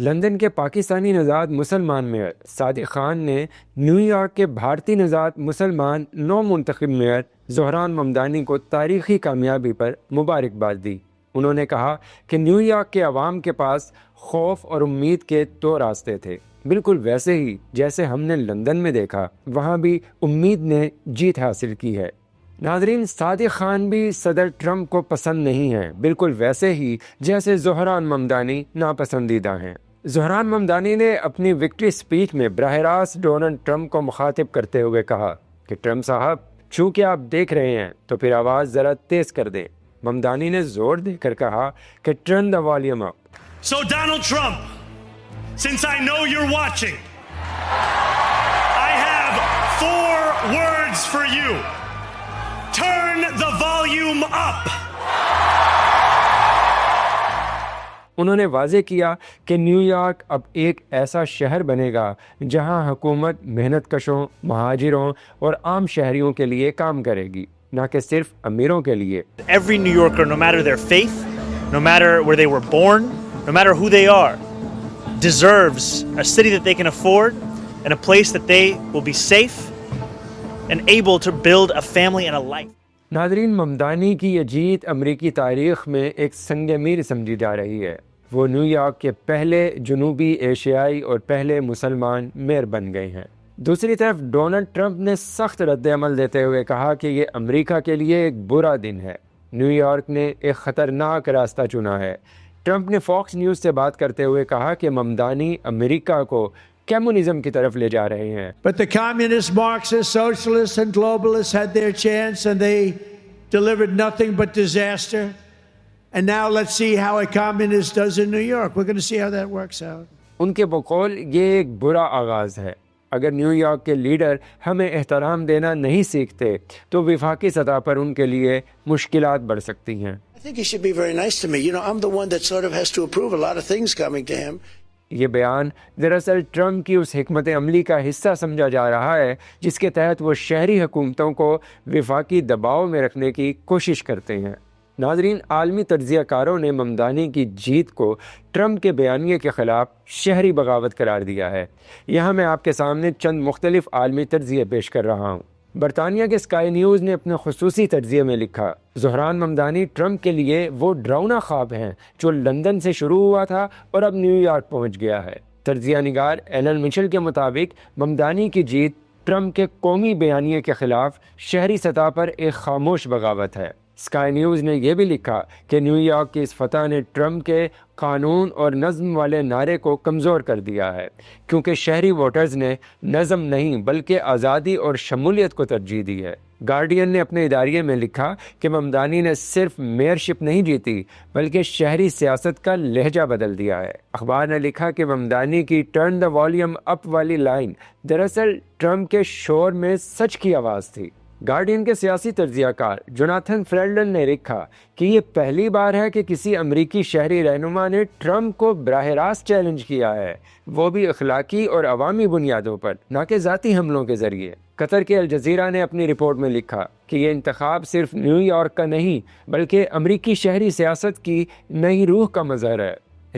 London کے پاکستانی نژاد مسلمان میئر صادق خان نے نیو یارک کے بھارتی نژاد مسلمان نو منتخب میئر زہران ممدانی کو تاریخی کامیابی پر مبارکباد دی۔ انہوں نے کہا کہ نیو یارک کے عوام کے پاس خوف اور امید کے دو راستے تھے، بالکل ویسے ہی جیسے ہم نے لندن میں دیکھا، وہاں بھی امید نے جیت حاصل کی ہے۔ ناظرین، صادق خان بھی صدر ٹرمپ کو پسند نہیں ہیں، بالکل ویسے ہی جیسے زہران ممدانی ناپسندیدہ ہیں۔ زہران ممدانی نے اپنی وکٹری سپیچ میں براہ راست ڈونلڈ ٹرمپ کو مخاطب کرتے ہوئے کہا کہ ٹرمپ صاحب، چونکہ آپ دیکھ رہے ہیں تو پھر آواز ذرا تیز کر دیں۔ ممدانی نے زور دے کر کہا کہ turn the volume up. So Donald Trump, since I know you're watching, I have 4 words for you. Turn the volume up. انہوں نے واضح کیا کہ نیو یارک اب ایک ایسا شہر بنے گا جہاں حکومت محنت کشوں، مہاجروں اور عام شہریوں کے لیے کام کرے گی، نہ کہ صرف امیروں کے لیے۔ Every New Yorker, no matter their faith, no matter where they were born, no matter who they are, deserves a city that they can afford and a place that they will be safe and able to build a family and a life. ناظرین، ممدانی کی یہ جیت امریکی تاریخ میں ایک سنگ میر سمجھی جا رہی ہے۔ وہ نیو یارک کے پہلے جنوبی ایشیائی اور پہلے مسلمان میئر بن گئے ہیں۔ دوسری طرف ڈونلڈ ٹرمپ نے سخت رد عمل دیتے ہوئے کہا کہ یہ امریکہ کے لیے ایک برا دن ہے۔ نیو یارک نے ایک خطرناک راستہ چنا ہے۔ ٹرمپ نے فاکس نیوز سے بات کرتے ہوئے کہا کہ ممدانی امریکہ کو کمیونزم کی طرف لے جا رہے ہیں۔ But the communists, Marxists, socialists and globalists had their chance and they delivered nothing but disaster. And now let's see how a communist does in New York. We're going to see how that works out. ان کے بقول یہ ایک برا آغاز ہے۔ اگر new York کے leader ہمیں احترام دینا نہیں سیکھتے تو وفاقی سطح پر ان کے لیے مشکلات بڑھ سکتی ہیں۔ I think he should be very nice to me. You know, I'm the one that sort of has to approve a lot of things coming to him. یہ بیان دراصل ٹرمپ کی اس حکمت عملی کا حصہ سمجھا جا رہا ہے جس کے تحت وہ شہری حکومتوں کو وفاقی دباؤ میں رکھنے کی کوشش کرتے ہیں۔ ناظرین، عالمی تجزیہ کاروں نے ممدانی کی جیت کو ٹرمپ کے بیانیے کے خلاف شہری بغاوت قرار دیا ہے۔ یہاں میں آپ کے سامنے چند مختلف عالمی تجزیے پیش کر رہا ہوں۔ برطانیہ کے اسکائی نیوز نے اپنے خصوصی تجزیے میں لکھا، زہران ممدانی ٹرمپ کے لیے وہ ڈراؤنا خواب ہیں جو لندن سے شروع ہوا تھا اور اب نیو یارک پہنچ گیا ہے۔ تجزیہ نگار ایلن مچل کے مطابق ممدانی کی جیت ٹرمپ کے قومی بیانیے کے خلاف شہری سطح پر ایک خاموش بغاوت ہے۔ اسکائی نیوز نے یہ بھی لکھا کہ نیو یارک کی اس فتح نے ٹرمپ کے قانون اور نظم والے نعرے کو کمزور کر دیا ہے، کیونکہ شہری ووٹرز نے نظم نہیں بلکہ آزادی اور شمولیت کو ترجیح دی ہے۔ گارڈین نے اپنے اداریے میں لکھا کہ ممدانی نے صرف میئرشپ نہیں جیتی بلکہ شہری سیاست کا لہجہ بدل دیا ہے۔ اخبار نے لکھا کہ ممدانی کی ٹرن دا والیوم اپ والی لائن دراصل ٹرمپ کے شور میں سچ کی آواز تھی۔ گارڈین کے سیاسی تجزیہ کار جوناتھن فریلڈن نے لکھا کہ یہ پہلی بار ہے کہ کسی امریکی شہری رہنما نے ٹرمپ کو براہ راست چیلنج کیا ہے، وہ بھی اخلاقی اور عوامی بنیادوں پر، نہ کہ ذاتی حملوں کے ذریعے۔ قطر کے الجزیرہ نے اپنی رپورٹ میں لکھا کہ یہ انتخاب صرف نیو یارک کا نہیں بلکہ امریکی شہری سیاست کی نئی روح کا مظہر ہے۔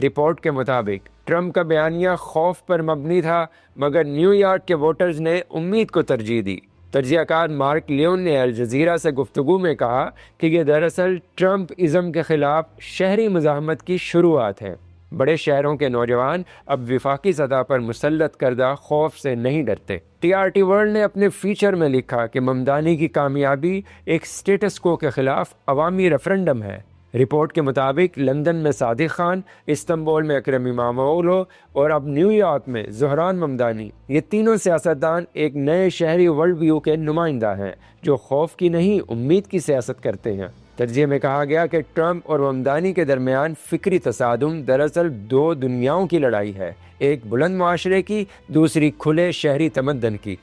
رپورٹ کے مطابق ٹرمپ کا بیانیہ خوف پر مبنی تھا، مگر نیو یارک کے ووٹرز نے امید کو ترجیح دی۔ تجزیہ کار مارک لیون نے الجزیرہ سے گفتگو میں کہا کہ یہ دراصل ٹرمپ ازم کے خلاف شہری مزاحمت کی شروعات ہے۔ بڑے شہروں کے نوجوان اب وفاقی سطح پر مسلط کردہ خوف سے نہیں ڈرتے۔ TRT ورلڈ نے اپنے فیچر میں لکھا کہ ممدانی کی کامیابی ایک سٹیٹس کو کے خلاف عوامی ریفرنڈم ہے۔ رپورٹ کے مطابق لندن میں صادق خان، استنبول میں اکرم اماموغلو اور اب نیو یارک میں زہران ممدانی، یہ تینوں سیاستدان ایک نئے شہری ورلڈ ویو کے نمائندہ ہیں جو خوف کی نہیں امید کی سیاست کرتے ہیں۔ تجزیے میں کہا گیا کہ ٹرمپ اور ممدانی کے درمیان فکری تصادم دراصل دو دنیاؤں کی لڑائی ہے، ایک بلند معاشرے کی، دوسری کھلے شہری تمدن کی۔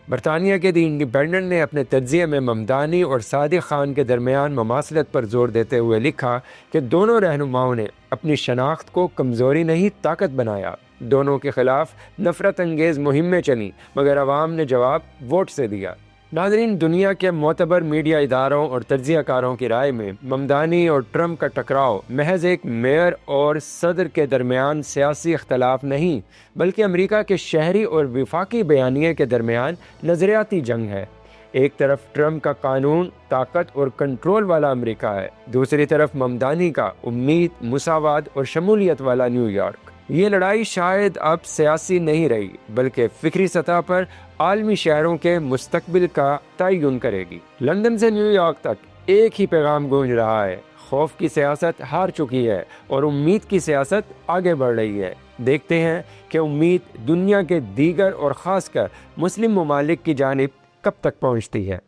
برطانیہ کے دی انڈیپینڈنٹ نے اپنے تجزیے میں ممدانی اور صادق خان کے درمیان مماثلت پر زور دیتے ہوئے لکھا کہ دونوں رہنماؤں نے اپنی شناخت کو کمزوری نہیں طاقت بنایا۔ دونوں کے خلاف نفرت انگیز مہمیں چلیں مگر عوام نے جواب ووٹ سے دیا۔ ناظرین، دنیا کے معتبر میڈیا اداروں اور تجزیہ کاروں کی رائے میں ممدانی اور ٹرمپ کا ٹکراؤ محض ایک میئر اور صدر کے درمیان سیاسی اختلاف نہیں، بلکہ امریکہ کے شہری اور وفاقی بیانیے کے درمیان نظریاتی جنگ ہے۔ ایک طرف ٹرمپ کا قانون، طاقت اور کنٹرول والا امریکہ ہے، دوسری طرف ممدانی کا امید، مساوات اور شمولیت والا نیو یارک۔ یہ لڑائی شاید اب سیاسی نہیں رہی، بلکہ فکری سطح پر عالمی شہروں کے مستقبل کا تعین کرے گی۔ لندن سے نیو یارک تک ایک ہی پیغام گونج رہا ہے: خوف کی سیاست ہار چکی ہے اور امید کی سیاست آگے بڑھ رہی ہے۔ دیکھتے ہیں کہ امید دنیا کے دیگر اور خاص کر مسلم ممالک کی جانب کب تک پہنچتی ہے۔